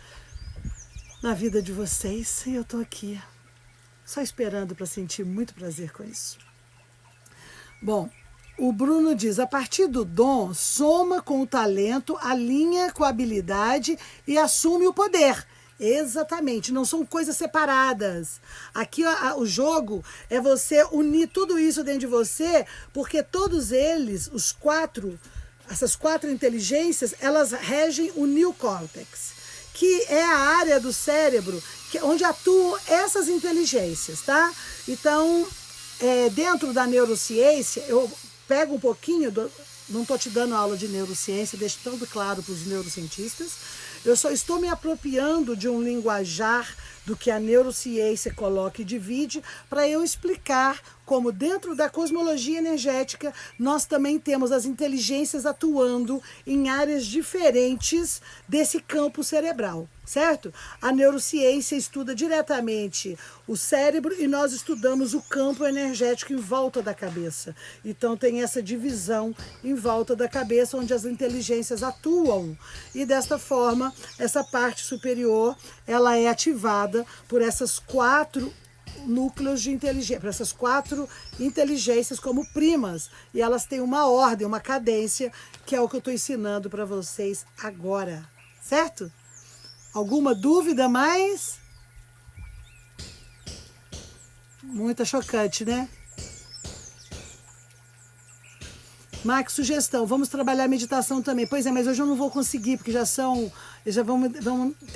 na vida de vocês. E eu estou aqui só esperando para sentir muito prazer com isso. Bom, o Bruno diz, a partir do dom, soma com o talento, alinha com a habilidade e assume o poder. Exatamente, não são coisas separadas. Aqui o jogo é você unir tudo isso dentro de você, porque todos eles, essas quatro inteligências, elas regem o neocórtex, que é a área do cérebro onde atuam essas inteligências, tá? Então, dentro da neurociência, eu pego um pouquinho, não estou te dando aula de neurociência, deixo tudo claro para os neurocientistas, eu só estou me apropriando de um linguajar do que a neurociência coloca e divide para eu explicar como dentro da cosmologia energética nós também temos as inteligências atuando em áreas diferentes desse campo cerebral, certo? A neurociência estuda diretamente o cérebro e nós estudamos o campo energético em volta da cabeça. Então tem essa divisão em volta da cabeça onde as inteligências atuam. E desta forma, essa parte superior, ela é ativada por essas quatro núcleos de inteligência, para essas quatro inteligências como primas, e elas têm uma ordem, uma cadência, que é o que eu estou ensinando para vocês agora, certo? Alguma dúvida mais? Muita chocante, né? Max, sugestão, vamos trabalhar meditação também. Pois é, mas hoje eu não vou conseguir, porque já vamos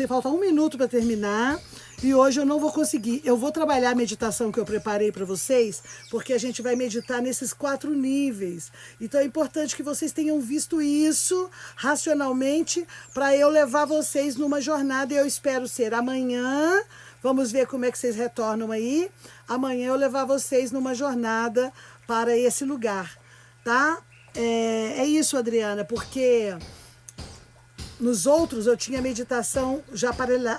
falta 1 minuto para terminar, e hoje eu não vou conseguir. Eu vou trabalhar a meditação que eu preparei para vocês, porque a gente vai meditar nesses 4 níveis. Então é importante que vocês tenham visto isso racionalmente, para eu levar vocês numa jornada, e eu espero ser amanhã. Vamos ver como é que vocês retornam aí. Amanhã eu levar vocês numa jornada para esse lugar, tá? É isso, Adriana, porque nos outros eu tinha meditação já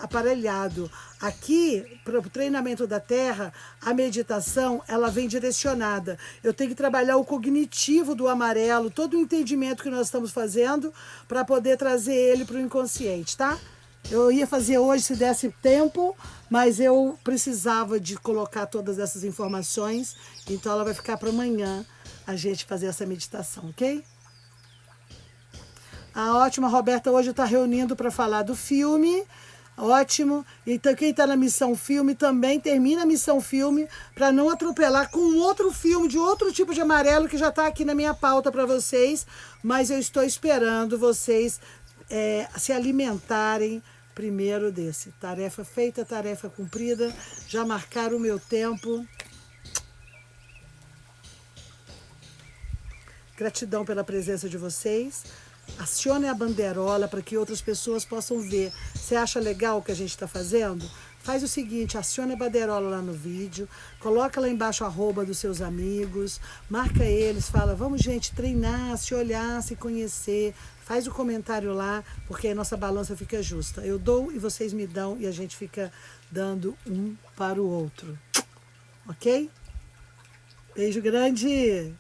aparelhado. Aqui, para o treinamento da Terra, a meditação ela vem direcionada. Eu tenho que trabalhar o cognitivo do amarelo, todo o entendimento que nós estamos fazendo, para poder trazer ele para o inconsciente, tá? Eu ia fazer hoje se desse tempo, mas eu precisava de colocar todas essas informações, então ela vai ficar para amanhã a gente fazer essa meditação, ok? Ótima, a Roberta hoje está reunindo para falar do filme, ótimo. Então quem está na missão filme também termina a missão filme para não atropelar com outro filme de outro tipo de amarelo que já está aqui na minha pauta para vocês, mas eu estou esperando vocês se alimentarem primeiro desse. Tarefa feita, tarefa cumprida, já marcaram o meu tempo. Gratidão pela presença de vocês. Acione a bandeirola para que outras pessoas possam ver. Você acha legal o que a gente está fazendo? Faz o seguinte, acione a bandeirola lá no vídeo, coloca lá embaixo a arroba dos seus amigos, marca eles, fala, vamos gente treinar, se olhar, se conhecer, faz o comentário lá, porque aí nossa balança fica justa. Eu dou e vocês me dão e a gente fica dando um para o outro. Ok? Beijo grande!